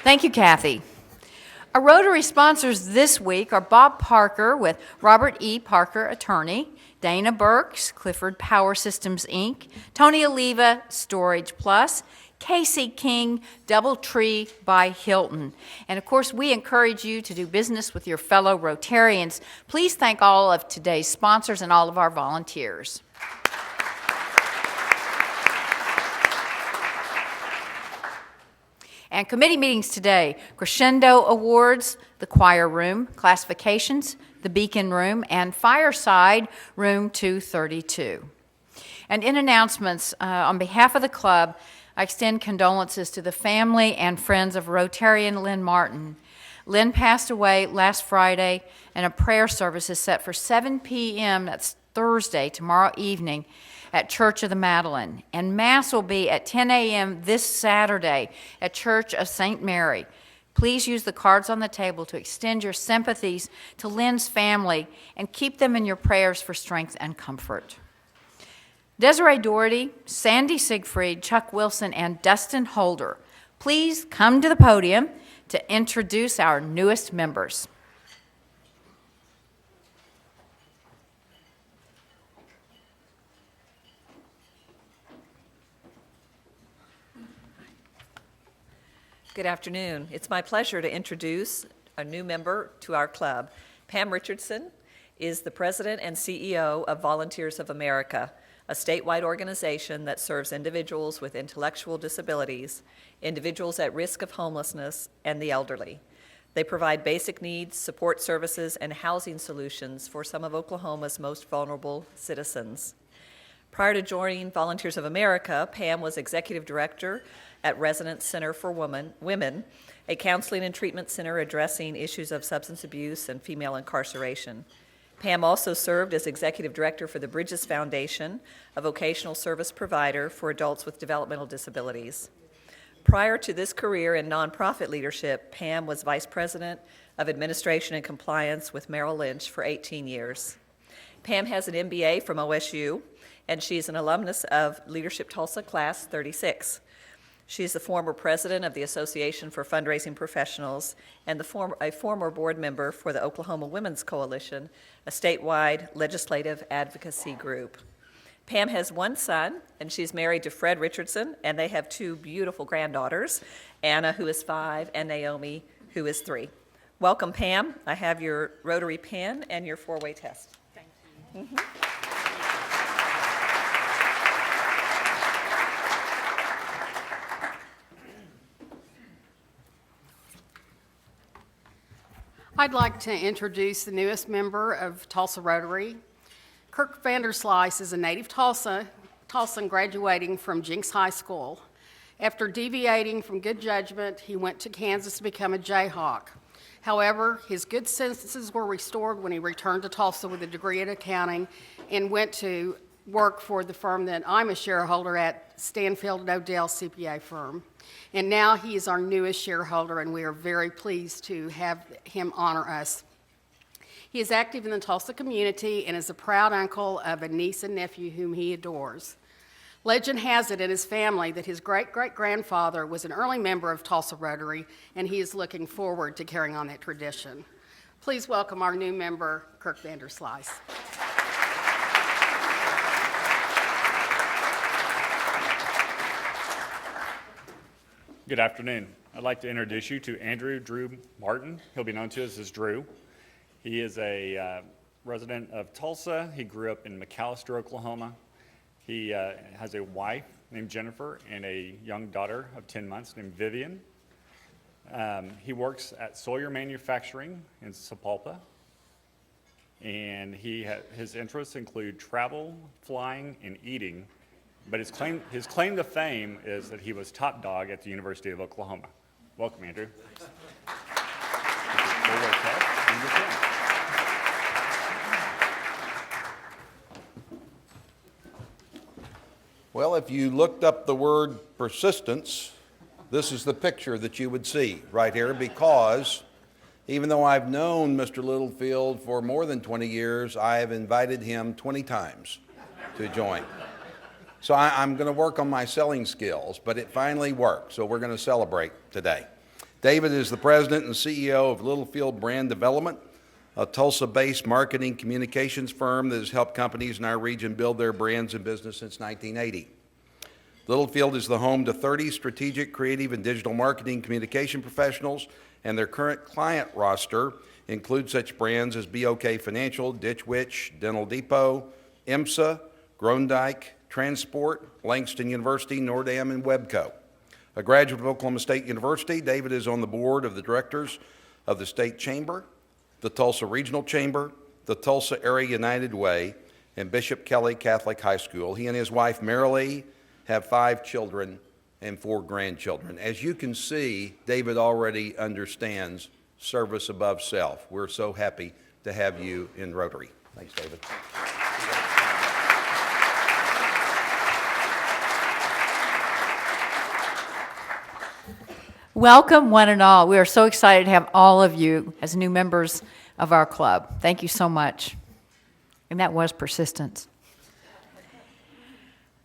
Thank you, Kathy. Our Rotary sponsors this week are Bob Parker with Robert E. Parker, attorney, Dana Burks, Clifford Power Systems, Inc., Tony Oliva, Storage Plus, Casey King, Doubletree by Hilton. And of course, we encourage you to do business with your fellow Rotarians. Please thank all of today's sponsors and all of our volunteers. And committee meetings today: Crescendo Awards, the Choir Room, Classifications, the Beacon Room, and Fireside Room 232. And in announcements, on behalf of the club, I extend condolences to the family and friends of Rotarian Lynn Martin. Lynn passed away last Friday, and a prayer service is set for 7 p.m., that's Thursday, tomorrow evening, at Church of the Madeleine. And Mass will be at 10 a.m. this Saturday at Church of St. Mary. Please use the cards on the table to extend your sympathies to Lynn's family and keep them in your prayers for strength and comfort. Desiree Doherty, Sandy Siegfried, Chuck Wilson, and Dustin Holder, please come to the podium to introduce our newest members. Good afternoon. It's my pleasure to introduce a new member to our club. Pam Richardson is the president and CEO of Volunteers of America, a statewide organization that serves individuals with intellectual disabilities, individuals at risk of homelessness, and the elderly. They provide basic needs, support services, and housing solutions for some of Oklahoma's most vulnerable citizens. Prior to joining Volunteers of America, Pam was executive director at Resonance Center for Women, a counseling and treatment center addressing issues of substance abuse and female incarceration. Pam also served as executive director for the Bridges Foundation, a vocational service provider for adults with developmental disabilities. Prior to this career in nonprofit leadership, Pam was vice president of administration and compliance with Merrill Lynch for 18 years. Pam has an MBA from OSU, and she's an alumnus of Leadership Tulsa Class 36. She's the former president of the Association for Fundraising Professionals and a former board member for the Oklahoma Women's Coalition, a statewide legislative advocacy group. Pam has one son, and she's married to Fred Richardson, and they have two beautiful granddaughters, Anna, who is 5, and Naomi, who is 3. Welcome, Pam. I have your Rotary pen and your 4-way test. Thank you. Mm-hmm. I'd like to introduce the newest member of Tulsa Rotary. Kirk Vanderslice is a native Tulsan graduating from Jenks High School. After deviating from good judgment, he went to Kansas to become a Jayhawk. However, his good senses were restored when he returned to Tulsa with a degree in accounting and went to work for the firm that I'm a shareholder at, Stanfield & Odell CPA firm. And now he is our newest shareholder, and we are very pleased to have him honor us. He is active in the Tulsa community and is a proud uncle of a niece and nephew whom he adores. Legend has it in his family that his great-great-grandfather was an early member of Tulsa Rotary, and he is looking forward to carrying on that tradition. Please welcome our new member, Kirk Vanderslice. Good afternoon. I'd like to introduce you to Andrew Drew Martin. He'll be known to us as Drew. He is a resident of Tulsa. He grew up in McAlester, Oklahoma. He has a wife named Jennifer and a young daughter of 10 months named Vivian. He works at Sawyer Manufacturing in Sapulpa. And his interests include travel, flying, and eating. But his claim to fame is that he was top dog at the University of Oklahoma. Welcome, Andrew. Well, if you looked up the word persistence, this is the picture that you would see right here, because even though I've known Mr. Littlefield for more than 20 years, I have invited him 20 times to join. So I'm going to work on my selling skills, but it finally worked, so we're going to celebrate today. David is the president and CEO of Littlefield Brand Development, a Tulsa-based marketing communications firm that has helped companies in our region build their brands and business since 1980. Littlefield is the home to 30 strategic, creative, and digital marketing communication professionals, and their current client roster includes such brands as BOK Financial, Ditch Witch, Dental Depot, IMSA, Grondike, Transport, Langston University, Nordam, and Webco. A graduate of Oklahoma State University, David is on the board of the directors of the State Chamber, the Tulsa Regional Chamber, the Tulsa Area United Way, and Bishop Kelly Catholic High School. He and his wife, Marilee, have 5 children and 4 grandchildren. As you can see, David already understands service above self. We're so happy to have you in Rotary. Thanks, David. Welcome, one and all. We are so excited to have all of you as new members of our club. Thank you so much. And that was persistence.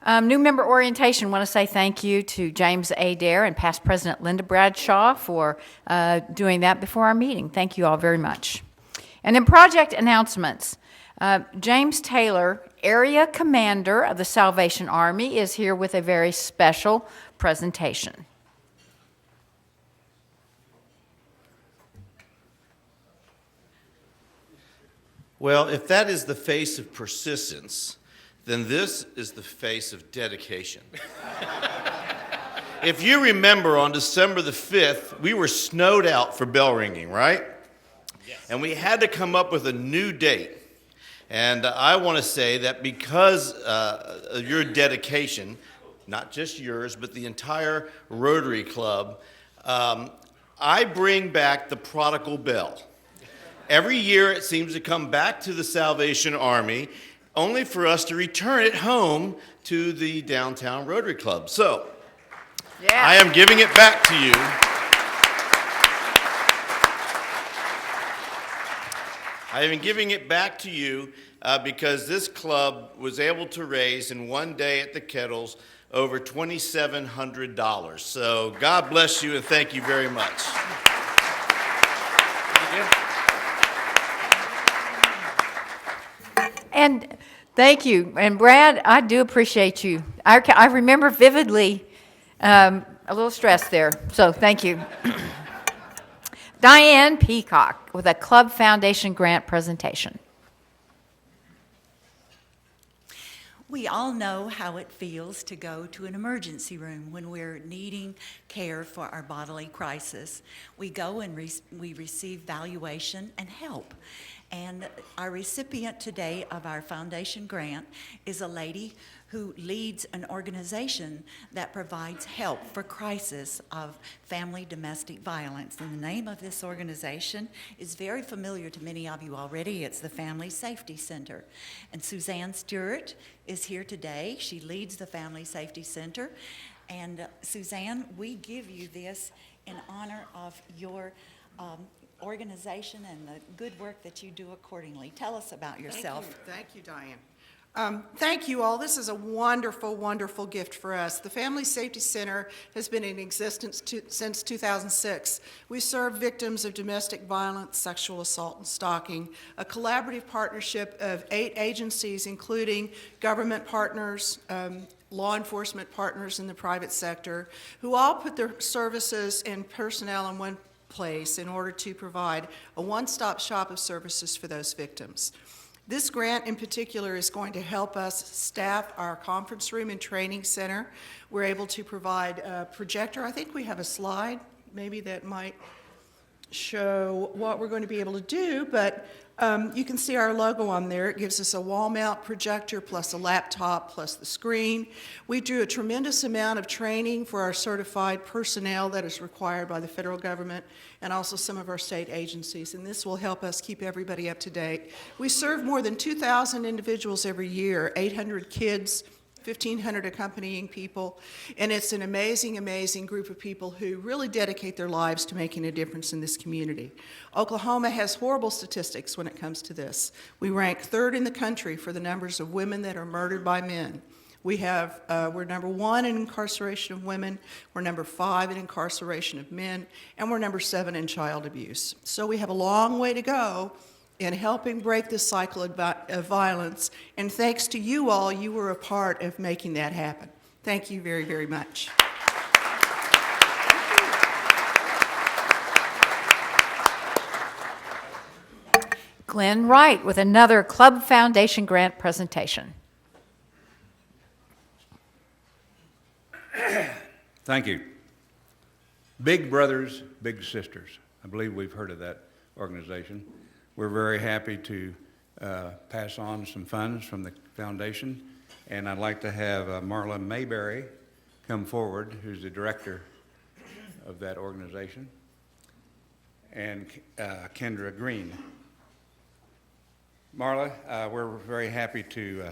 New member orientation. I want to say thank you to James Adair and past President Linda Bradshaw for doing that before our meeting. Thank you all very much. And in project announcements, James Taylor, Area Commander of the Salvation Army, is here with a very special presentation. Well, if that is the face of persistence, then this is the face of dedication. If you remember, on December the 5th, we were snowed out for bell ringing, right? Yes. And we had to come up with a new date. And I want to say that because of your dedication, not just yours, but the entire Rotary Club, I bring back the prodigal bell. Every year it seems to come back to the Salvation Army, only for us to return it home to the downtown Rotary Club. So, I am giving it back to you. I am giving it back to you because this club was able to raise in one day at the Kettles over $2,700. So God bless you and thank you very much. And thank you. And Brad, I do appreciate you. I remember vividly a little stress there, so thank you. Diane Peacock with a Club Foundation grant presentation. We all know how it feels to go to an emergency room when we're needing care for our bodily crisis. We go and we receive valuation and help. And our recipient today of our foundation grant is a lady who leads an organization that provides help for crisis of family domestic violence. And the name of this organization is very familiar to many of you already. It's the Family Safety Center. And Suzanne Stewart is here today. She leads the Family Safety Center. And Suzanne, we give you this in honor of your organization and the good work that you do accordingly. Tell us about yourself. Thank you, Diane. Thank you all. This is a wonderful, wonderful gift for us. The Family Safety Center has been in existence since 2006. We serve victims of domestic violence, sexual assault, and stalking, a collaborative partnership of 8 agencies, including government partners, law enforcement partners in the private sector, who all put their services and personnel in one place in order to provide a one-stop shop of services for those victims. This grant in particular is going to help us staff our conference room and training center. We're able to provide a projector. I think we have a slide maybe that might show what we're going to be able to do, but you can see our logo on there. It gives us a wall mount projector plus a laptop plus the screen. We do a tremendous amount of training for our certified personnel that is required by the federal government and also some of our state agencies, and this will help us keep everybody up to date. We serve more than 2,000 individuals every year, 800 kids, 1,500 accompanying people, and it's an amazing, amazing group of people who really dedicate their lives to making a difference in this community. Oklahoma has horrible statistics when it comes to this. We rank 3rd in the country for the numbers of women that are murdered by men. We're number 1 in incarceration of women, we're number 5 in incarceration of men, and we're number 7 in child abuse. So we have a long way to go in helping break this cycle of violence, and thanks to you all, you were a part of making that happen. Thank you very, very much. Glenn Wright with another Club Foundation grant presentation. Thank you. Big Brothers, Big Sisters. I believe we've heard of that organization. We're very happy to pass on some funds from the foundation, and I'd like to have Marla Mayberry come forward, who's the director of that organization, and Kendra Green. Marla, we're very happy to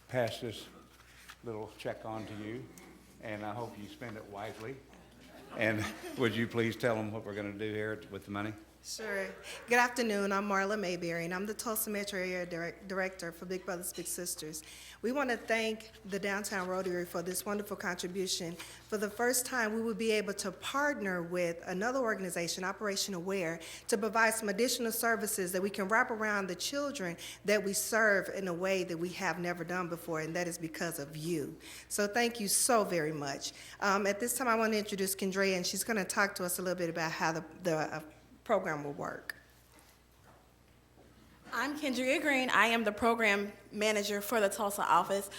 pass this little check on to you, and I hope you spend it wisely. And would you please tell them what we're going to do here with the money? Sure. Good afternoon. I'm Marla Mayberry, and I'm the Tulsa Metro Area Director for Big Brothers Big Sisters. We want to thank the Downtown Rotary for this wonderful contribution. For the first time, we will be able to partner with another organization, Operation Aware, to provide some additional services that we can wrap around the children that we serve in a way that we have never done before, and that is because of you. So thank you so very much. At this time, I want to introduce Kendra, and she's going to talk to us a little bit about how the program will work. I'm Kendria Green. I am the program manager for the Tulsa office.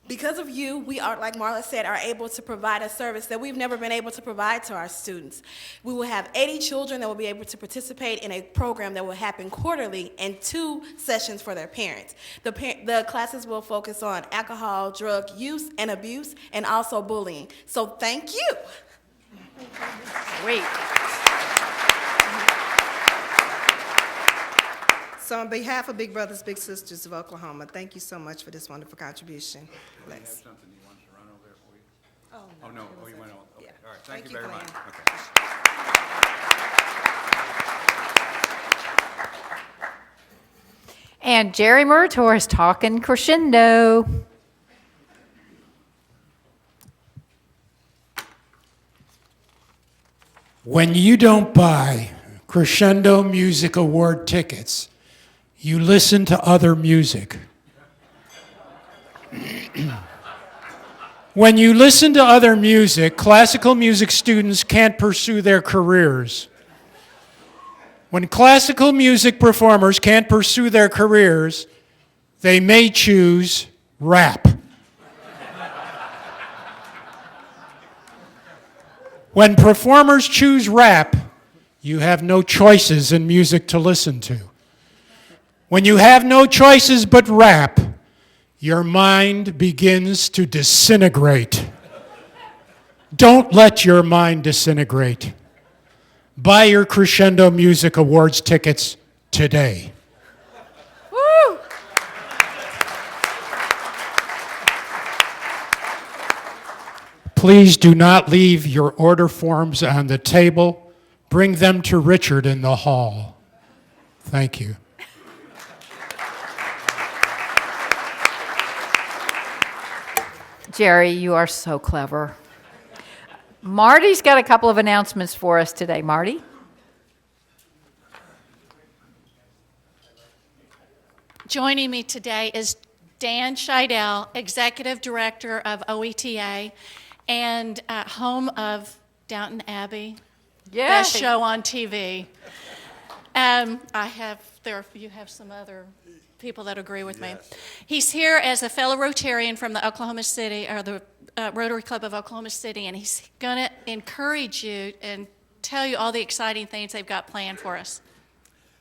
Because of you, we are, like Marla said, are able to provide a service that we've never been able to provide to our students. We will have 80 children that will be able to participate in a program that will happen quarterly and 2 sessions for their parents. The classes will focus on alcohol, drug use and abuse, and also bullying. So thank you. Sweet. So on behalf of Big Brothers Big Sisters of Oklahoma, thank you so much for this wonderful contribution. Do we have something you want to run over there for you? Oh, no. Oh, you went on. Okay. Yeah. All right. Thank you very Glenn. much. Okay. And Jerry Murator is talking crescendo. When you don't buy Crescendo Music Award tickets, you listen to other music. When you listen to other music, classical music students can't pursue their careers. When classical music performers can't pursue their careers, they may choose rap. When performers choose rap, you have no choices in music to listen to. When you have no choices but rap, your mind begins to disintegrate. Don't let your mind disintegrate. Buy your Crescendo Music Awards tickets today. Woo! Please do not leave your order forms on the table. Bring them to Richard in the hall. Thank you. Jerry, you are so clever. Marty's got a couple of announcements for us today. Marty? Joining me today is Dan Scheidel, Executive Director of OETA and home of Downton Abbey, best show on TV. You have some other people that agree with me. He's here as a fellow Rotarian from the Oklahoma City, or the Rotary Club of Oklahoma City, and he's going to encourage you and tell you all the exciting things they've got planned for us.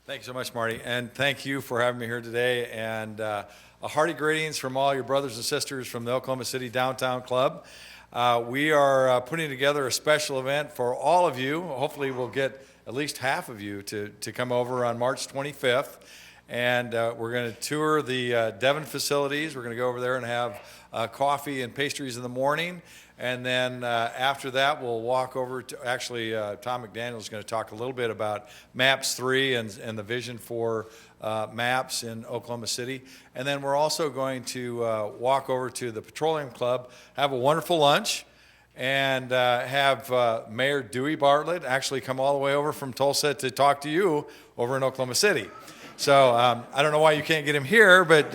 Thank you so much, Marty, and thank you for having me here today, and a hearty greetings from all your brothers and sisters from the Oklahoma City Downtown Club. We are putting together a special event for all of you. Hopefully we'll get at least half of you to come over on March 25th. and we're going to tour the Devon facilities. We're going to go over there and have coffee and pastries in the morning. And then after that, we'll walk over to, actually, Tom McDaniel is going to talk a little bit about MAPS 3 and the vision for MAPS in Oklahoma City. And then we're also going to walk over to the Petroleum Club, have a wonderful lunch, and have Mayor Dewey Bartlett actually come all the way over from Tulsa to talk to you over in Oklahoma City. So I don't know why you can't get him here, but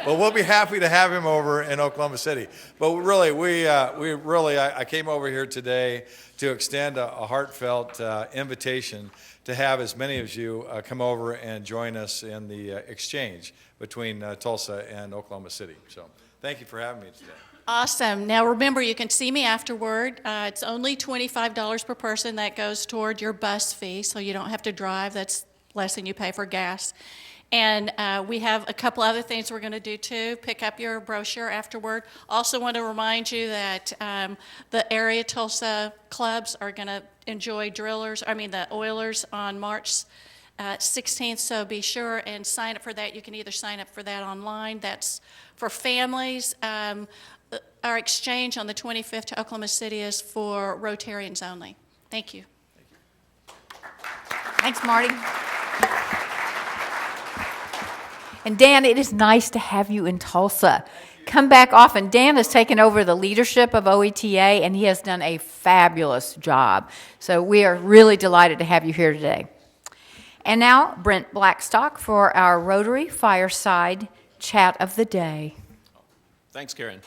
we'll be happy to have him over in Oklahoma City. But really, I came over here today to extend a heartfelt invitation to have as many of you come over and join us in the exchange between Tulsa and Oklahoma City. So thank you for having me today. Awesome. Now remember, you can see me afterward. It's only $25 per person. That goes toward your bus fee, so you don't have to drive. That's less than you pay for gas. And we have a couple other things we're going to do too. Pick up your brochure afterward. Also want to remind you that the area Tulsa clubs are going to enjoy the Oilers on March 16th, so be sure and sign up for that. You can either sign up for that online. That's for families. Our exchange on the 25th to Oklahoma City is for Rotarians only. Thank you. Thanks, Marty. And Dan, it is nice to have you in Tulsa. Come back often. Dan has taken over the leadership of OETA, and he has done a fabulous job. So we are really delighted to have you here today. And now, Brent Blackstock for our Rotary Fireside Chat of the Day. Thanks, Karen.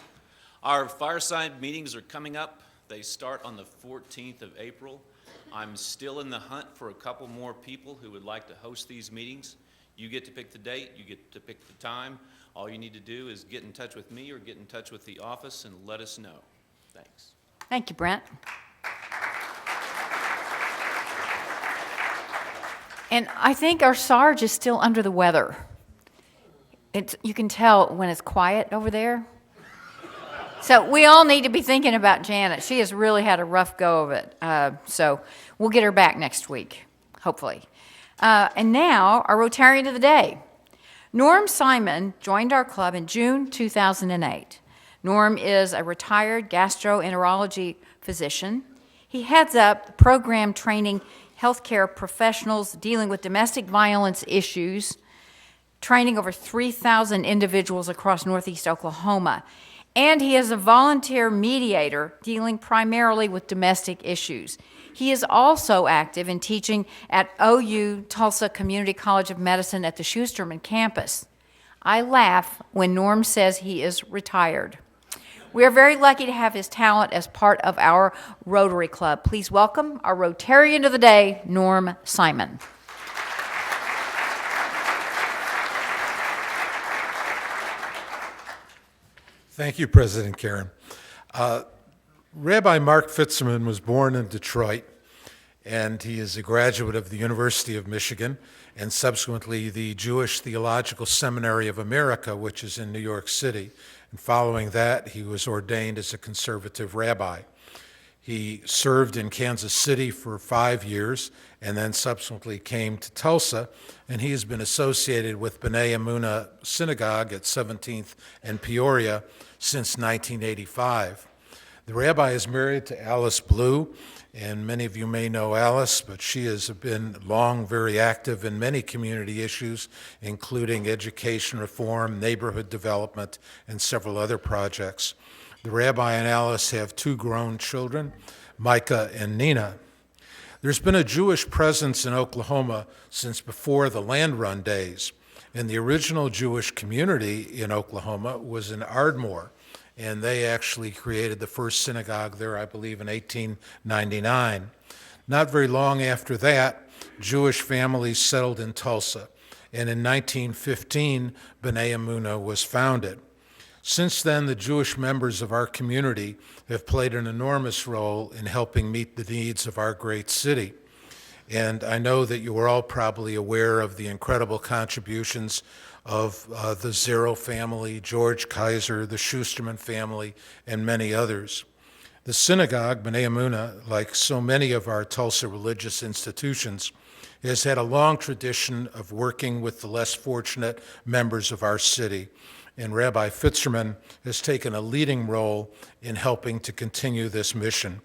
Our fireside meetings are coming up. They start on the 14th of April. I'm still in the hunt for a couple more people who would like to host these meetings. You get to pick the date, you get to pick the time. All you need to do is get in touch with me or get in touch with the office and let us know. Thanks. Thank you, Brent. And I think our Sarge is still under the weather. You can tell when it's quiet over there. So we all need to be thinking about Janet. She has really had a rough go of it. So we'll get her back next week, hopefully. And now, our Rotarian of the Day. Norm Simon joined our club in June 2008. Norm is a retired gastroenterology physician. He heads up the program training healthcare professionals dealing with domestic violence issues, training over 3,000 individuals across Northeast Oklahoma. And he is a volunteer mediator dealing primarily with domestic issues. He is also active in teaching at OU Tulsa Community College of Medicine at the Schusterman campus. I laugh when Norm says he is retired. We are very lucky to have his talent as part of our Rotary Club. Please welcome our Rotarian of the Day, Norm Simon. Thank you, President Karen. Rabbi Mark Fitzerman was born in Detroit, and he is a graduate of the University of Michigan and subsequently the Jewish Theological Seminary of America, which is in New York City. And following that, he was ordained as a conservative rabbi. He served in Kansas City for 5 years and then subsequently came to Tulsa, and he has been associated with B'nai Emunah Synagogue at 17th and Peoria since 1985. The rabbi is married to Alice Blue, and many of you may know Alice, but she has been long very active in many community issues, including education reform, neighborhood development, and several other projects. The rabbi and Alice have 2 grown children, Micah and Nina. There's been a Jewish presence in Oklahoma since before the land run days, and the original Jewish community in Oklahoma was in Ardmore, and they actually created the first synagogue there, I believe, in 1899. Not very long after that, Jewish families settled in Tulsa, and in 1915, B'nai Emunah was founded. Since then, the Jewish members of our community have played an enormous role in helping meet the needs of our great city. And I know that you are all probably aware of the incredible contributions of the Zero family, George Kaiser, the Schusterman family, and many others. The synagogue, B'nai Emunah, like so many of our Tulsa religious institutions, has had a long tradition of working with the less fortunate members of our city, and Rabbi Fitzerman has taken a leading role in helping to continue this mission.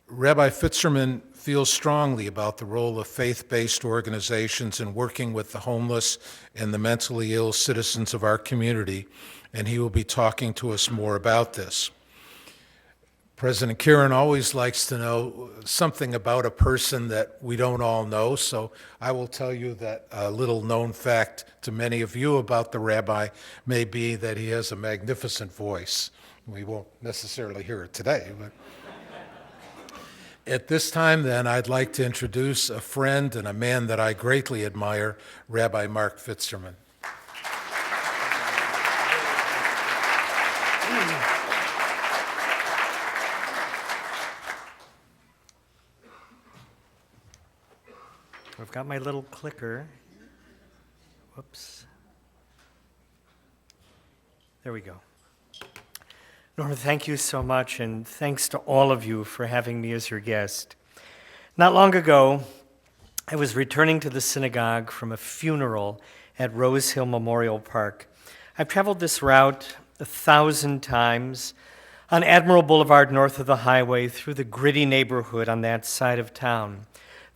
Rabbi Fitzerman feels strongly about the role of faith-based organizations in working with the homeless and the mentally ill citizens of our community, and he will be talking to us more about this. President Kieran always likes to know something about a person that we don't all know, so I will tell you that a little known fact to many of you about the rabbi may be that he has a magnificent voice. We won't necessarily hear it today, but at this time then, I'd like to introduce a friend and a man that I greatly admire, Rabbi Mark Fitzerman. I've got my little clicker. Whoops. There we go. Norma, thank you so much, and thanks to all of you for having me as your guest. Not long ago, I was returning to the synagogue from a funeral at Rose Hill Memorial Park. I've traveled this route 1,000 times on Admiral Boulevard north of the highway through the gritty neighborhood on that side of town.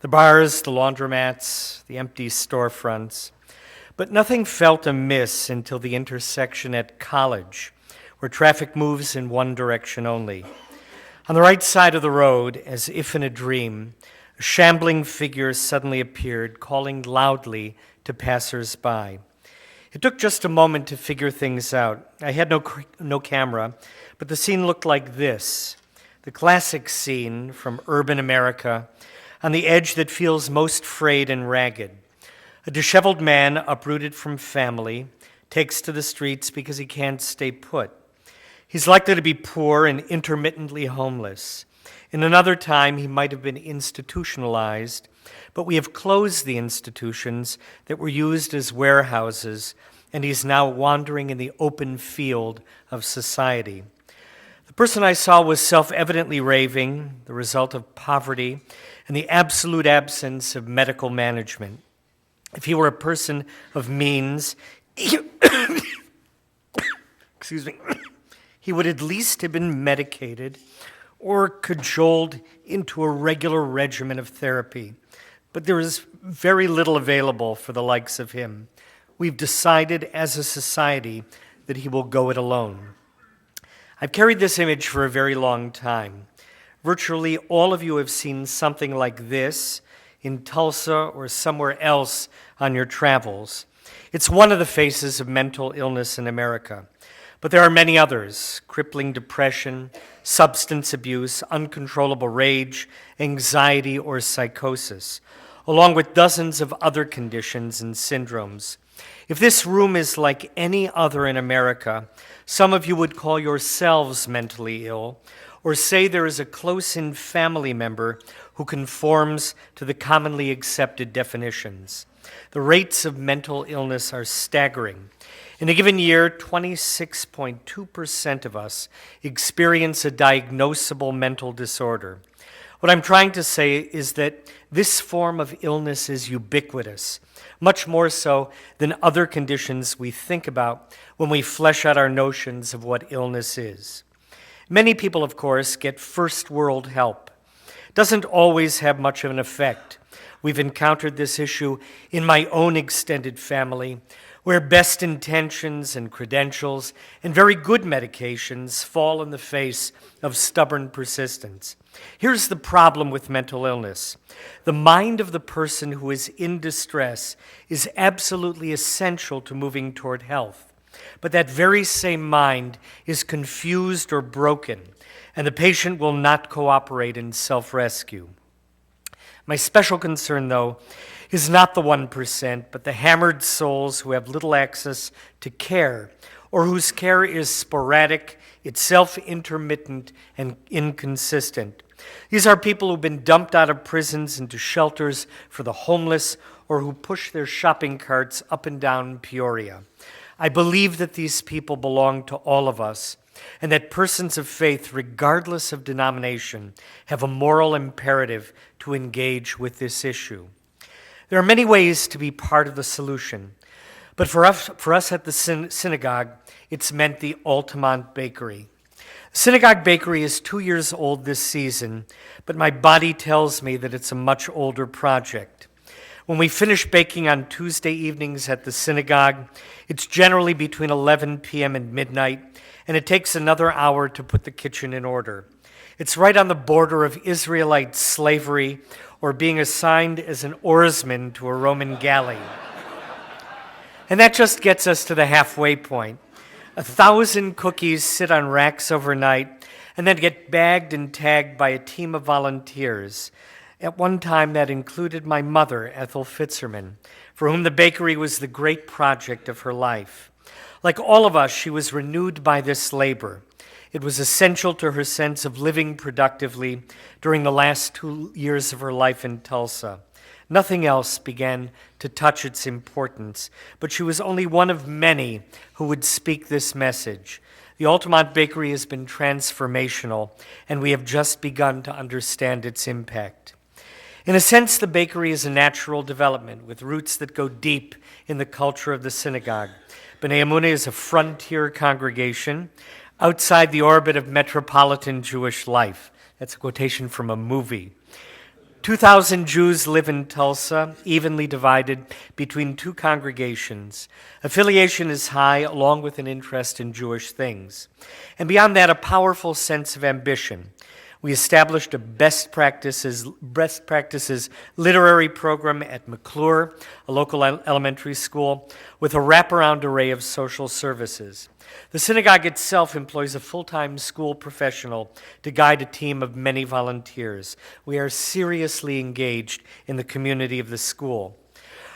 The bars, the laundromats, the empty storefronts. But nothing felt amiss until the intersection at College, where traffic moves in one direction only. On the right side of the road, as if in a dream, a shambling figure suddenly appeared, calling loudly to passers-by. It took just a moment to figure things out. I had no camera, but the scene looked like this, the classic scene from urban America, on the edge that feels most frayed and ragged. A disheveled man, uprooted from family, takes to the streets because he can't stay put. He's likely to be poor and intermittently homeless. In another time, he might have been institutionalized, but we have closed the institutions that were used as warehouses, and he's now wandering in the open field of society. The person I saw was self-evidently raving, the result of poverty and the absolute absence of medical management. If he were a person of means, excuse me, he would at least have been medicated or cajoled into a regular regimen of therapy. But there is very little available for the likes of him. We've decided as a society that he will go it alone. I've carried this image for a very long time. Virtually all of you have seen something like this in Tulsa or somewhere else on your travels. It's one of the faces of mental illness in America. But there are many others: crippling depression, substance abuse, uncontrollable rage, anxiety, or psychosis, along with dozens of other conditions and syndromes. If this room is like any other in America, some of you would call yourselves mentally ill, or say there is a close-in family member who conforms to the commonly accepted definitions. The rates of mental illness are staggering. In a given year, 26.2% of us experience a diagnosable mental disorder. What I'm trying to say is that this form of illness is ubiquitous, much more so than other conditions we think about when we flesh out our notions of what illness is. Many people, of course, get first-world help. It doesn't always have much of an effect. We've encountered this issue in my own extended family, where best intentions and credentials and very good medications fall in the face of stubborn persistence. Here's the problem with mental illness. The mind of the person who is in distress is absolutely essential to moving toward health. But that very same mind is confused or broken, and the patient will not cooperate in self-rescue. My special concern, though, is not the 1%, but the hammered souls who have little access to care, or whose care is sporadic, itself intermittent, and inconsistent. These are people who've been dumped out of prisons into shelters for the homeless, or who push their shopping carts up and down Peoria. I believe that these people belong to all of us, and that persons of faith, regardless of denomination, have a moral imperative to engage with this issue. There are many ways to be part of the solution, but for us at the synagogue, it's meant the Altamont Bakery. Synagogue Bakery is 2 years old this season, but my body tells me that it's a much older project. When we finish baking on Tuesday evenings at the synagogue, it's generally between 11 p.m. and midnight, and it takes another hour to put the kitchen in order. It's right on the border of Israelite slavery or being assigned as an oarsman to a Roman galley. And that just gets us to the halfway point. 1,000 cookies sit on racks overnight and then get bagged and tagged by a team of volunteers. At one time, that included my mother, Ethel Fitzerman, for whom the bakery was the great project of her life. Like all of us, she was renewed by this labor. It was essential to her sense of living productively during the last 2 years of her life in Tulsa. Nothing else began to touch its importance, but she was only one of many who would speak this message. The Altamont Bakery has been transformational, and we have just begun to understand its impact. In a sense, the bakery is a natural development with roots that go deep in the culture of the synagogue. B'nai Emunah is a frontier congregation outside the orbit of metropolitan Jewish life. That's a quotation from a movie. 2,000 Jews live in Tulsa, evenly divided between two congregations. Affiliation is high, along with an interest in Jewish things. And beyond that, a powerful sense of ambition. We established a best practices literary program at McClure, a local elementary school, with a wraparound array of social services. The synagogue itself employs a full-time school professional to guide a team of many volunteers. We are seriously engaged in the community of the school.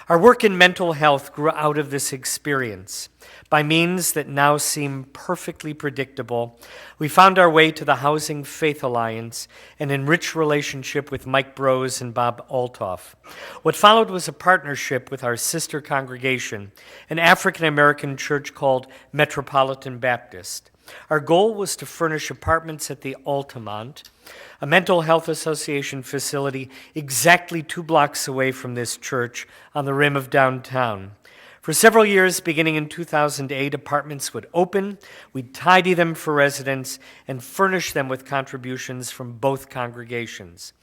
Our work in mental health grew out of this experience. By means that now seem perfectly predictable, we found our way to the Housing Faith Alliance, an enriched relationship with Mike Brose and Bob Altoff. What followed was a partnership with our sister congregation, an African-American church called Metropolitan Baptist. Our goal was to furnish apartments at the Altamont, a mental health association facility exactly 2 blocks away from this church on the rim of downtown. For several years, beginning in 2008, apartments would open, we'd tidy them for residents, and furnish them with contributions from both congregations.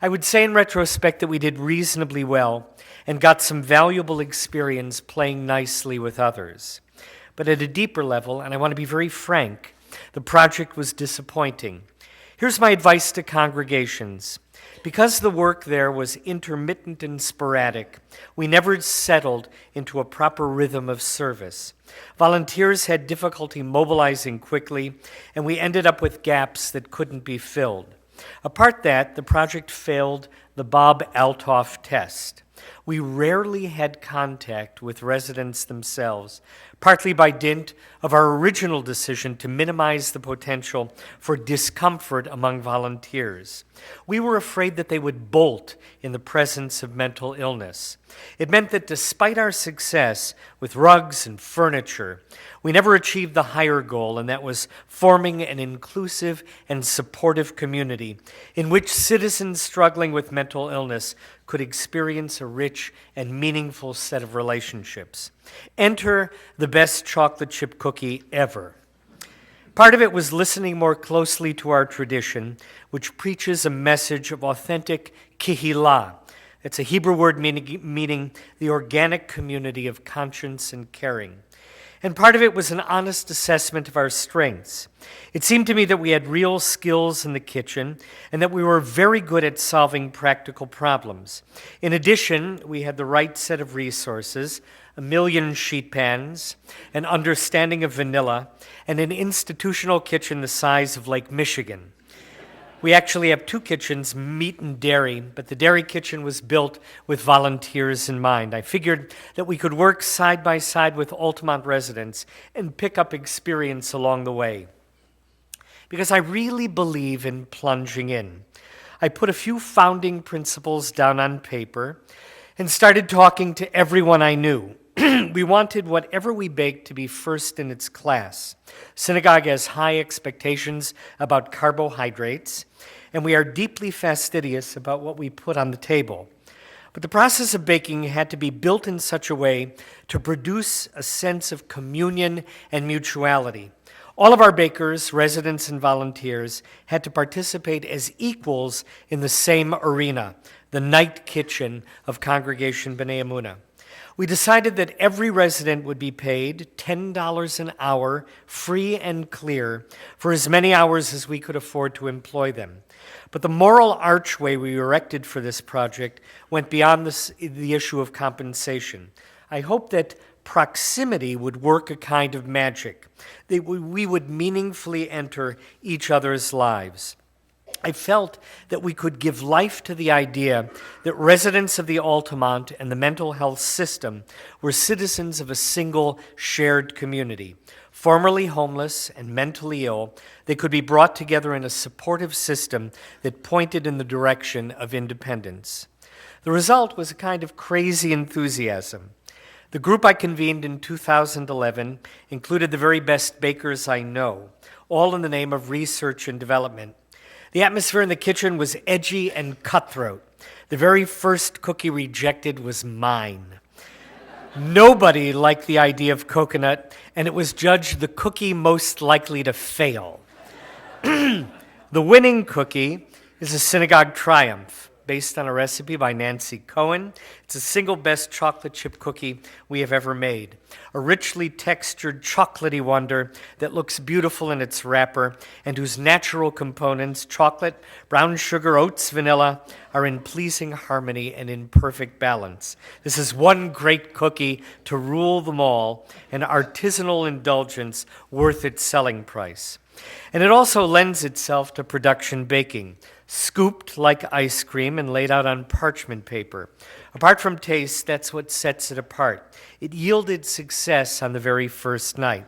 I would say in retrospect that we did reasonably well and got some valuable experience playing nicely with others. But at a deeper level, and I want to be very frank, the project was disappointing. Here's my advice to congregations. Because the work there was intermittent and sporadic, we never settled into a proper rhythm of service. Volunteers had difficulty mobilizing quickly, and we ended up with gaps that couldn't be filled. Apart that, the project failed the Bob Altoff test. We rarely had contact with residents themselves, partly by dint of our original decision to minimize the potential for discomfort among volunteers. We were afraid that they would bolt in the presence of mental illness. It meant that despite our success with rugs and furniture, we never achieved the higher goal, and that was forming an inclusive and supportive community in which citizens struggling with mental illness could experience a rich and meaningful set of relationships. Enter the best chocolate chip cookie ever. Part of it was listening more closely to our tradition, which preaches a message of authentic kihila. It's a Hebrew word meaning the organic community of conscience and caring. And part of it was an honest assessment of our strengths. It seemed to me that we had real skills in the kitchen and that we were very good at solving practical problems. In addition, we had the right set of resources, 1 million sheet pans, an understanding of vanilla, and an institutional kitchen the size of Lake Michigan. We actually have 2 kitchens, meat and dairy, but the dairy kitchen was built with volunteers in mind. I figured that we could work side by side with Altamont residents and pick up experience along the way. Because I really believe in plunging in. I put a few founding principles down on paper and started talking to everyone I knew. We wanted whatever we baked to be first in its class. Synagogue has high expectations about carbohydrates, and we are deeply fastidious about what we put on the table. But the process of baking had to be built in such a way to produce a sense of communion and mutuality. All of our bakers, residents, and volunteers had to participate as equals in the same arena, the night kitchen of Congregation B'nai Emunah. We decided that every resident would be paid $10 an hour, free and clear, for as many hours as we could afford to employ them. But the moral archway we erected for this project went beyond the issue of compensation. I hope that proximity would work a kind of magic, that we would meaningfully enter each other's lives. I felt that we could give life to the idea that residents of the Altamont and the mental health system were citizens of a single shared community. Formerly homeless and mentally ill, they could be brought together in a supportive system that pointed in the direction of independence. The result was a kind of crazy enthusiasm. The group I convened in 2011 included the very best bakers I know, all in the name of research and development. The atmosphere in the kitchen was edgy and cutthroat. The very first cookie rejected was mine. Nobody liked the idea of coconut, and it was judged the cookie most likely to fail. The winning cookie is a synagogue triumph, based on a recipe by Nancy Cohen. It's the single best chocolate chip cookie we have ever made. A richly textured chocolatey wonder that looks beautiful in its wrapper and whose natural components, chocolate, brown sugar, oats, vanilla, are in pleasing harmony and in perfect balance. This is one great cookie to rule them all, an artisanal indulgence worth its selling price. And it also lends itself to production baking, scooped like ice cream and laid out on parchment paper. Apart from taste, that's what sets it apart. It yielded success on the very first night.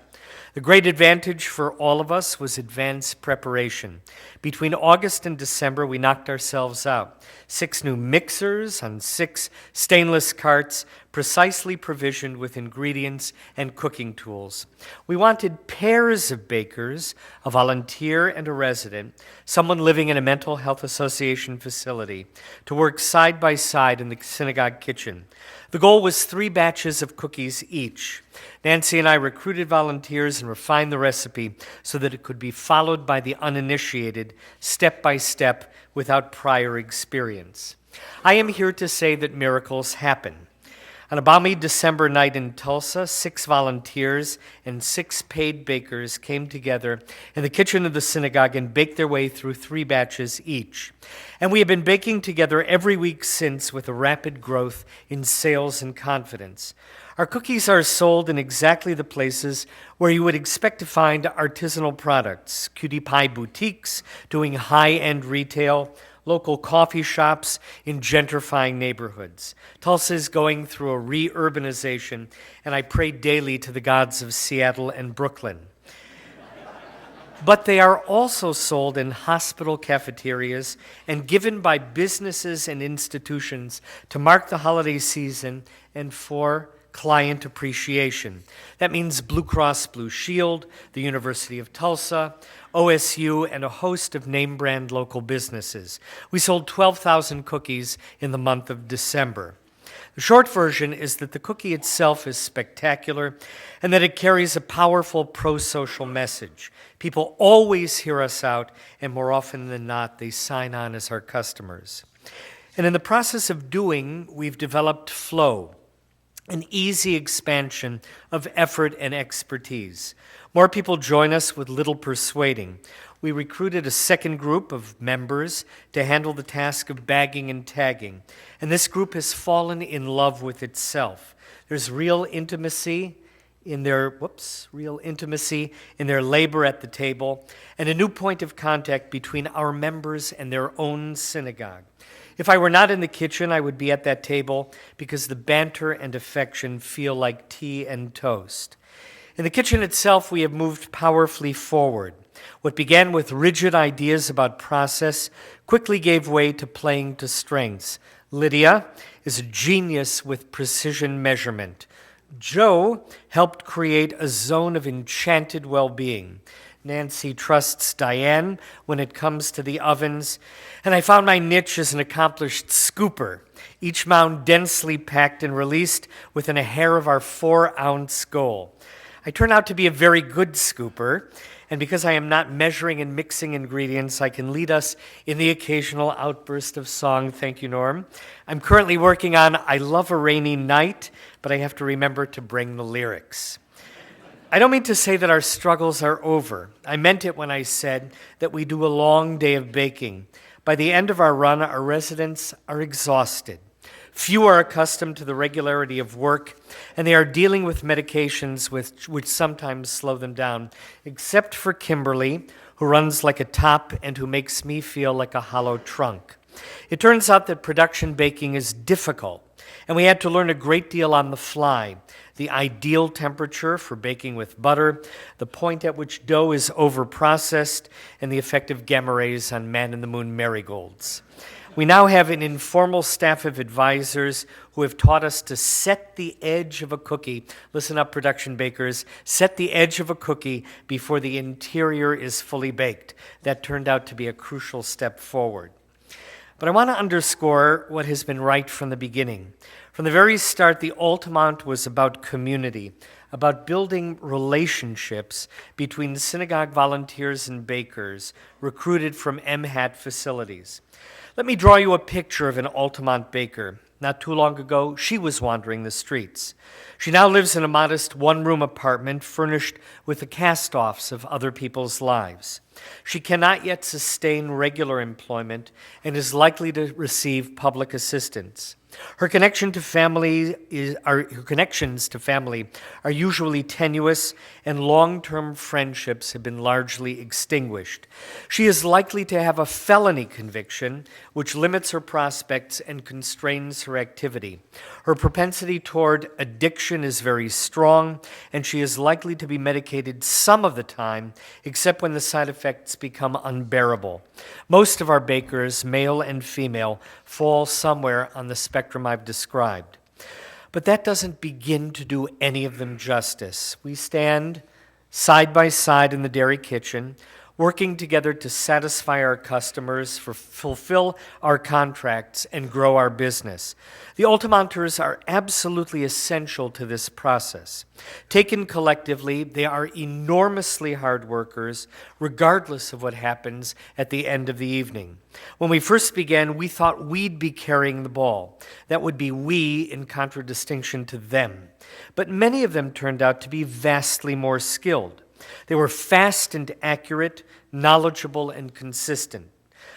The great advantage for all of us was advanced preparation. Between August and December, we knocked ourselves out. 6 new mixers on 6 stainless carts, precisely provisioned with ingredients and cooking tools. We wanted pairs of bakers, a volunteer and a resident, someone living in a mental health association facility, to work side by side in the synagogue kitchen. The goal was 3 batches of cookies each. Nancy and I recruited volunteers and refined the recipe so that it could be followed by the uninitiated, step by step, without prior experience. I am here to say that miracles happen. On a balmy December night in Tulsa, 6 volunteers and 6 paid bakers came together in the kitchen of the synagogue and baked their way through 3 batches each. And we have been baking together every week since with a rapid growth in sales and confidence. Our cookies are sold in exactly the places where you would expect to find artisanal products, cutie pie boutiques doing high-end retail, local coffee shops in gentrifying neighborhoods. Tulsa is going through a re-urbanization, and I pray daily to the gods of Seattle and Brooklyn. But they are also sold in hospital cafeterias and given by businesses and institutions to mark the holiday season and for client appreciation. That means Blue Cross Blue Shield, the University of Tulsa, OSU, and a host of name-brand local businesses. We sold 12,000 cookies in the month of December. The short version is that the cookie itself is spectacular and that it carries a powerful pro-social message. People always hear us out, and more often than not, they sign on as our customers. And in the process of doing, we've developed flow, an easy expansion of effort and expertise. More people join us with little persuading. We recruited a second group of members to handle the task of bagging and tagging, and this group has fallen in love with itself. There's real intimacy in their labor at the table, and a new point of contact between our members and their own synagogue. If I were not in the kitchen, I would be at that table because the banter and affection feel like tea and toast. In the kitchen itself, we have moved powerfully forward. What began with rigid ideas about process quickly gave way to playing to strengths. Lydia is a genius with precision measurement. Joe helped create a zone of enchanted well-being. Nancy trusts Diane when it comes to the ovens, and I found my niche as an accomplished scooper, each mound densely packed and released within a hair of our 4-ounce goal. I turn out to be a very good scooper, and because I am not measuring and mixing ingredients, I can lead us in the occasional outburst of song. Thank you, Norm. I'm currently working on I Love a Rainy Night, but I have to remember to bring the lyrics. I don't mean to say that our struggles are over. I meant it when I said that we do a long day of baking. By the end of our run, our residents are exhausted. Few are accustomed to the regularity of work, and they are dealing with medications which sometimes slow them down, except for Kimberly, who runs like a top and who makes me feel like a hollow trunk. It turns out that production baking is difficult, and we had to learn a great deal on the fly. The ideal temperature for baking with butter, the point at which dough is overprocessed, and the effect of gamma rays on man-in-the-moon marigolds. We now have an informal staff of advisors who have taught us to set the edge of a cookie. Listen up, production bakers. Set the edge of a cookie before the interior is fully baked. That turned out to be a crucial step forward. But I want to underscore what has been right from the beginning. From the very start, the Altamont was about community, about building relationships between synagogue volunteers and bakers recruited from MHAT facilities. Let me draw you a picture of an Altamont baker. Not too long ago, she was wandering the streets. She now lives in a modest one-room apartment furnished with the cast-offs of other people's lives. She cannot yet sustain regular employment and is likely to receive public assistance. Her connections to family are usually tenuous, and long-term friendships have been largely extinguished. She is likely to have a felony conviction, which limits her prospects and constrains her activity. Her propensity toward addiction is very strong, and she is likely to be medicated some of the time, except when the side effects become unbearable. Most of our bakers, male and female, fall somewhere on the spectrum I've described. But that doesn't begin to do any of them justice. We stand side by side in the dairy kitchen, working together to satisfy our customers, fulfill our contracts, and grow our business. The Altamonters are absolutely essential to this process. Taken collectively, they are enormously hard workers, regardless of what happens at the end of the evening. When we first began, we thought we'd be carrying the ball. That would be we in contradistinction to them. But many of them turned out to be vastly more skilled. They were fast and accurate, knowledgeable and consistent.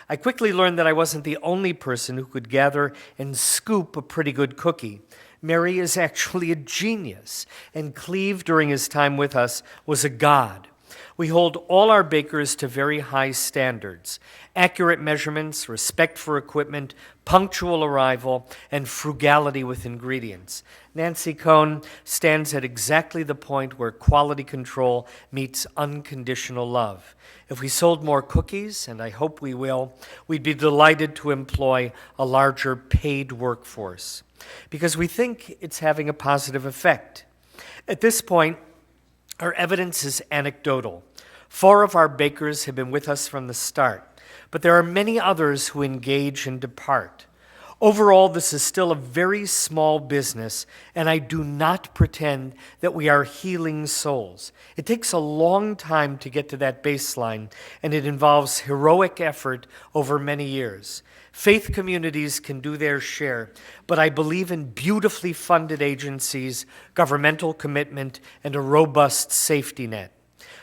I quickly learned that I wasn't the only person who could gather and scoop a pretty good cookie. Mary is actually a genius, and Cleve, during his time with us, was a god. We hold all our bakers to very high standards: accurate measurements, respect for equipment, punctual arrival, and frugality with ingredients. Nancy Cohn stands at exactly the point where quality control meets unconditional love. If we sold more cookies, and I hope we will, we'd be delighted to employ a larger paid workforce, because we think it's having a positive effect. At this point, our evidence is anecdotal. 4 of our bakers have been with us from the start, but there are many others who engage and depart. Overall, this is still a very small business, and I do not pretend that we are healing souls. It takes a long time to get to that baseline, and it involves heroic effort over many years. Faith communities can do their share, but I believe in beautifully funded agencies, governmental commitment, and a robust safety net.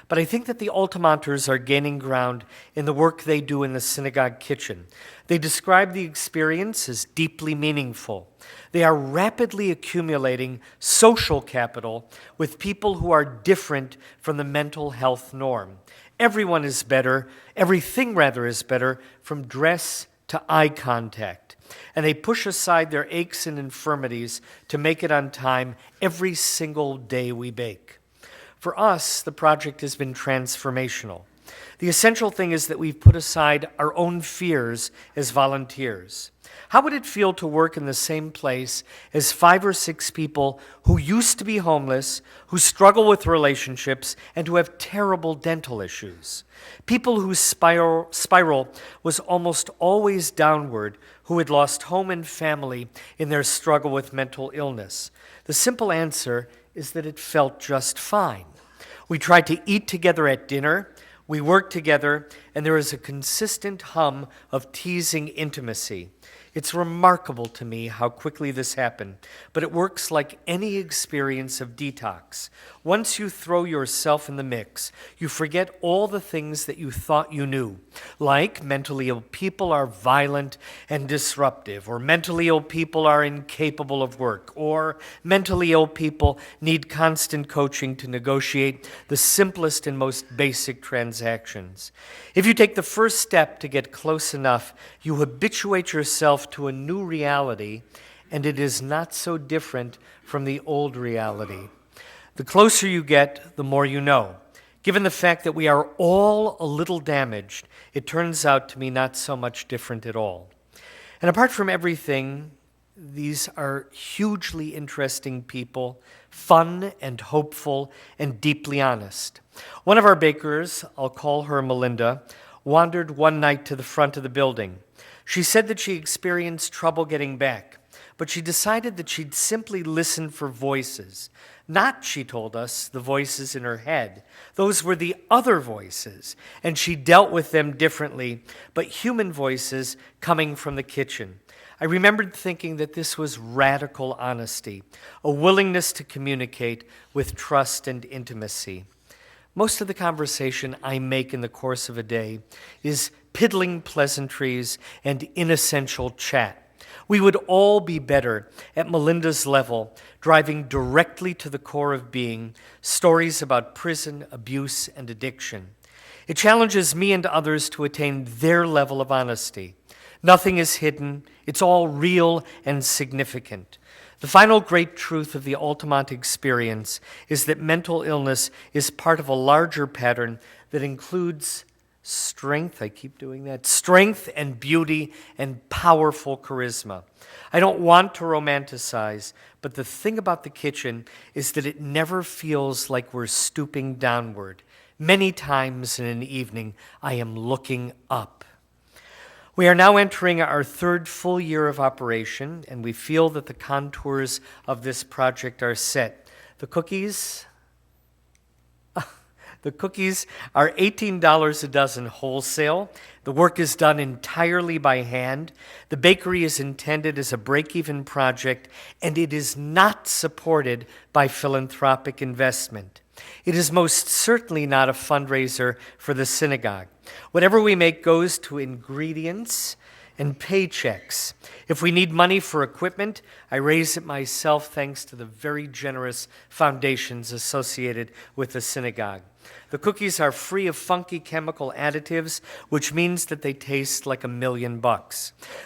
But I think that the Altamonters are gaining ground in the work they do in the synagogue kitchen. They describe the experience as deeply meaningful. They are rapidly accumulating social capital with people who are different from the mental health norm. Everything is better, from dress to eye contact. And they push aside their aches and infirmities to make it on time every single day we bake. For us, the project has been transformational. The essential thing is that we've put aside our own fears as volunteers. How would it feel to work in the same place as 5 or 6 people who used to be homeless, who struggle with relationships, and who have terrible dental issues? People whose spiral was almost always downward, who had lost home and family in their struggle with mental illness. The simple answer is that it felt just fine. We tried to eat together at dinner, we worked together, and there is a consistent hum of teasing intimacy. It's remarkable to me how quickly this happened, but it works like any experience of detox. Once you throw yourself in the mix, you forget all the things that you thought you knew, like mentally ill people are violent and disruptive, or mentally ill people are incapable of work, or mentally ill people need constant coaching to negotiate the simplest and most basic transactions. If you take the first step to get close enough, you habituate yourself to a new reality, and it is not so different from the old reality. The closer you get, the more you know. Given the fact that we are all a little damaged, it turns out to be not so much different at all. And apart from everything, these are hugely interesting people, fun and hopeful and deeply honest. One of our bakers, I'll call her Melinda, wandered one night to the front of the building. She said that she experienced trouble getting back, but she decided that she'd simply listen for voices. Not, she told us, the voices in her head. Those were the other voices, and she dealt with them differently, but human voices coming from the kitchen. I remembered thinking that this was radical honesty, a willingness to communicate with trust and intimacy. Most of the conversation I make in the course of a day is piddling pleasantries and inessential chat. We would all be better at Melinda's level, driving directly to the core of being, stories about prison, abuse, and addiction. It challenges me and others to attain their level of honesty. Nothing is hidden. It's all real and significant. The final great truth of the Altamont experience is that mental illness is part of a larger pattern that includes strength, I keep doing that, strength and beauty and powerful charisma. I don't want to romanticize, but the thing about the kitchen is that it never feels like we're stooping downward. Many times in an evening, I am looking up. We are now entering our 3rd full year of operation, and we feel that the contours of this project are set. The cookies are $18 a dozen wholesale. The work is done entirely by hand. The bakery is intended as a break-even project, and it is not supported by philanthropic investment. It is most certainly not a fundraiser for the synagogue. Whatever we make goes to ingredients and paychecks. If we need money for equipment, I raise it myself thanks to the very generous foundations associated with the synagogue. The cookies are free of funky chemical additives, which means that they taste like $1 million.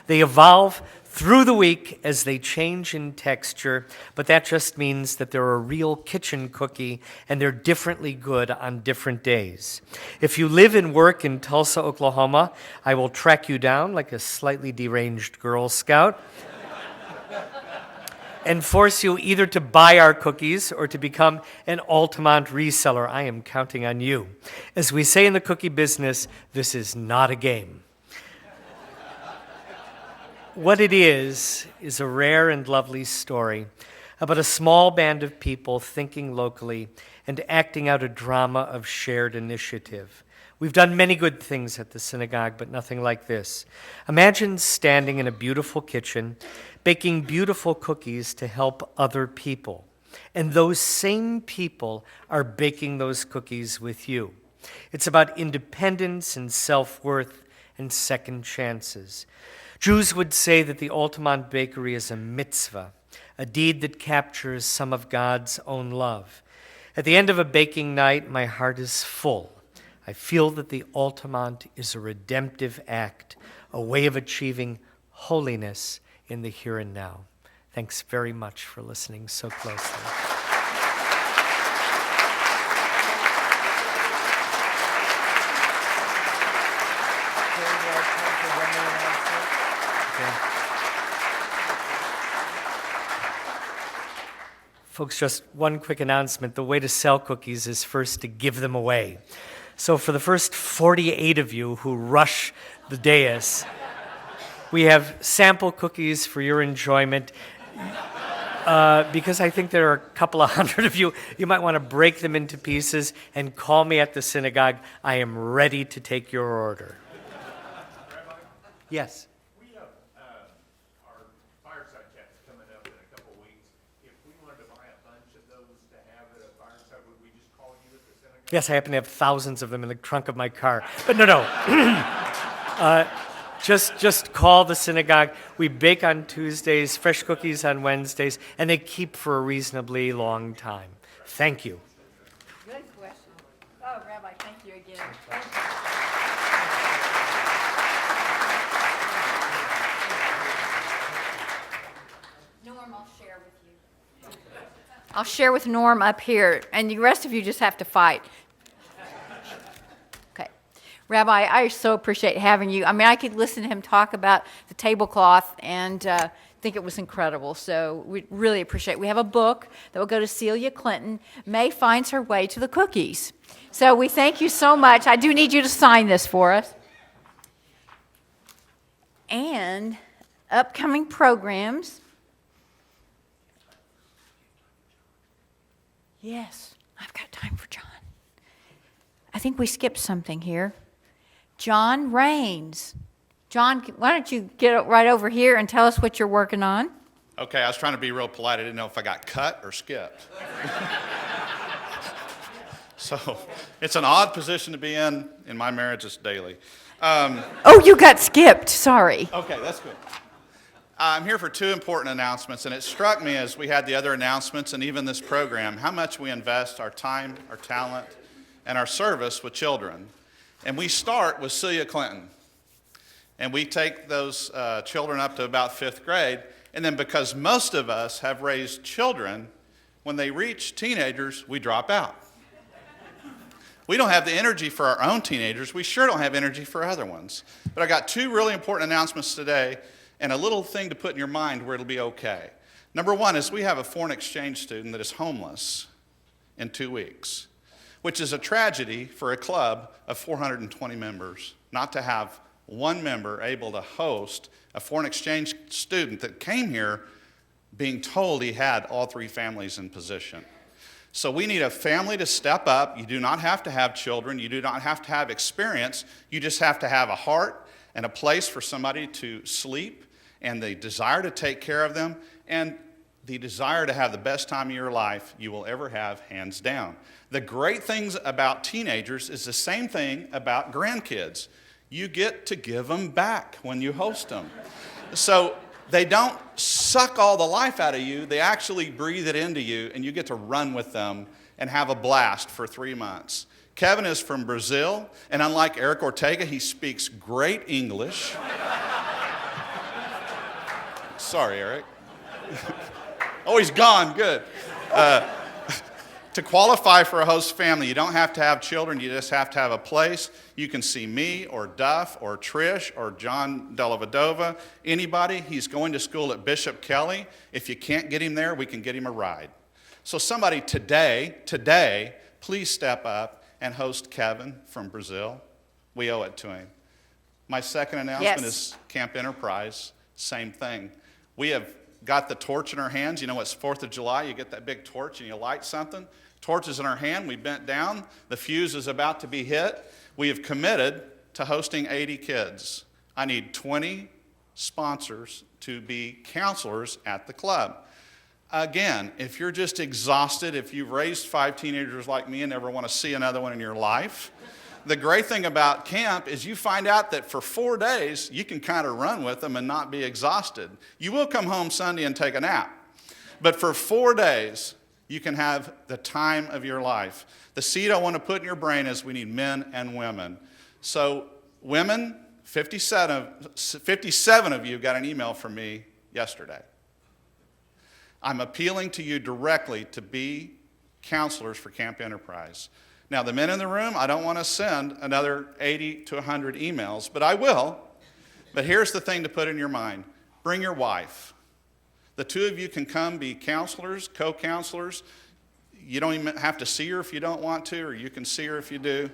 They evolve through the week as they change in texture, but that just means that they're a real kitchen cookie and they're differently good on different days. If you live and work in Tulsa, Oklahoma, I will track you down like a slightly deranged Girl Scout and force you either to buy our cookies or to become an Altamont reseller. I am counting on you. As we say in the cookie business, this is not a game. What it is a rare and lovely story about a small band of people thinking locally and acting out a drama of shared initiative. We've done many good things at the synagogue, but nothing like this. Imagine standing in a beautiful kitchen, baking beautiful cookies to help other people. And those same people are baking those cookies with you. It's about independence and self-worth and second chances. Jews would say that the Altamont Bakery is a mitzvah, a deed that captures some of God's own love. At the end of a baking night, my heart is full. I feel that the Altamont is a redemptive act, a way of achieving holiness in the here and now. Thanks very much for listening so closely. Folks, just one quick announcement. The way to sell cookies is first to give them away. So for the first 48 of you who rush the dais, we have sample cookies for your enjoyment. Because I think there are a couple of hundred of you, you might want to break them into pieces and call me at the synagogue. I am ready to take your order. Yes? We have our fireside chat's coming up in a couple weeks. If we wanted to buy a bunch of those to have at a fireside, would we just call you at the synagogue? Yes, I happen to have thousands of them in the trunk of my car. But no. Just call the synagogue. We bake on Tuesdays, fresh cookies on Wednesdays, and they keep for a reasonably long time. Thank you. Good question. Oh, Rabbi, thank you again. Norm, I'll share with you. I'll share with Norm up here, and the rest of you just have to fight. Okay. Rabbi, I so appreciate having you. I mean, I could listen to him talk about the tablecloth and think it was incredible. So we really appreciate it. We have a book that will go to Celia Clinton, May Finds Her Way to the Cookies. So we thank you so much. I do need you to sign this for us. And upcoming programs. Yes, I've got time for John. I think we skipped something here. John Raines. John, why don't you get right over here and tell us what you're working on? Okay, I was trying to be real polite. I didn't know if I got cut or skipped. So it's an odd position to be in. In my marriage, it's daily. Oh, you got skipped. Sorry. Okay, that's good. I'm here for two important announcements, and it struck me as we had the other announcements and even this program, how much we invest our time, our talent, and our service with children. And we start with Celia Clinton. And we take those children up to about 5th grade, and then because most of us have raised children, when they reach teenagers, we drop out. We don't have the energy for our own teenagers. We sure don't have energy for other ones. But I got two really important announcements today and a little thing to put in your mind where it'll be okay. Number one is we have a foreign exchange student that is homeless in 2 weeks, which is a tragedy for a club of 420 members, not to have one member able to host a foreign exchange student that came here being told he had all 3 families in position. So we need a family to step up. You do not have to have children. You do not have to have experience. You just have to have a heart and a place for somebody to sleep and the desire to take care of them and the desire to have the best time of your life you will ever have, hands down. The great things about teenagers is the same thing about grandkids. You get to give them back when you host them. So they don't suck all the life out of you. They actually breathe it into you, and you get to run with them and have a blast for 3 months. Kevin is from Brazil, and unlike Eric Ortega, he speaks great English. Sorry, Eric. Oh, he's gone. Good. To qualify for a host family, you don't have to have children. You just have to have a place. You can see me or Duff or Trish or John Delavadova, anybody. He's going to school at Bishop Kelly. If you can't get him there, we can get him a ride. So somebody today, please step up and host Kevin from Brazil. We owe it to him. My second announcement is Camp Enterprise. Same thing. We have got the torch in our hands. You know, it's 4th of July. You get that big torch and you light something. Torch is in our hand. We bent down. The fuse is about to be hit. We have committed to hosting 80 kids. I need 20 sponsors to be counselors at the club. Again, if you're just exhausted, if you've raised 5 teenagers like me and never want to see another one in your life, the great thing about camp is you find out that for 4 days, you can kind of run with them and not be exhausted. You will come home Sunday and take a nap. But for 4 days, you can have the time of your life. The seed I want to put in your brain is we need men and women. So women, 57 of you got an email from me yesterday. I'm appealing to you directly to be counselors for Camp Enterprise. Now, the men in the room, I don't want to send another 80 to 100 emails, but I will. But here's the thing to put in your mind. Bring your wife. The two of you can come be counselors, co-counselors. You don't even have to see her if you don't want to, or you can see her if you do.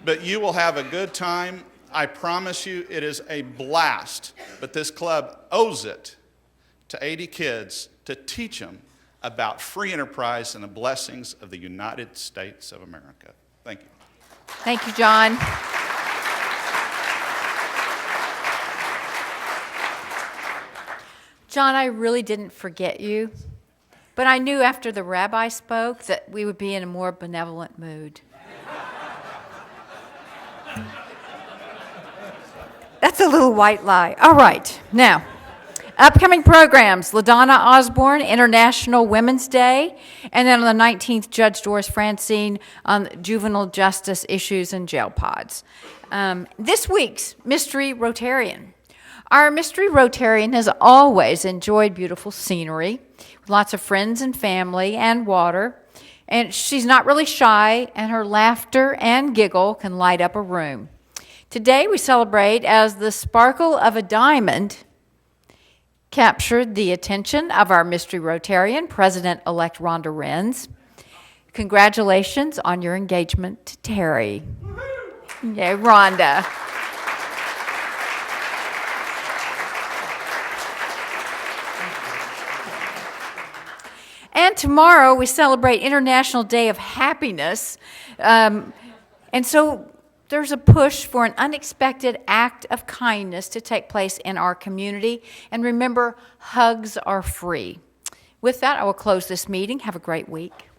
But you will have a good time. I promise you it is a blast. But this club owes it to 80 kids to teach them about free enterprise and the blessings of the United States of America. Thank you. Thank you, John. John, I really didn't forget you, but I knew after the rabbi spoke that we would be in a more benevolent mood. That's a little white lie. All right, now, upcoming programs, LaDonna Osborne, International Women's Day, and then on the 19th, Judge Doris Francine on juvenile justice issues and jail pods. This week's Mystery Rotarian. Our Mystery Rotarian has always enjoyed beautiful scenery, with lots of friends and family and water, and she's not really shy, and her laughter and giggle can light up a room. Today we celebrate as the sparkle of a diamond captured the attention of our Mystery Rotarian, President-elect Rhonda Renz. Congratulations on your engagement to Terry. Yay, Rhonda. And tomorrow we celebrate International Day of Happiness. And so there's a push for an unexpected act of kindness to take place in our community. And remember, hugs are free. With that, I will close this meeting. Have a great week.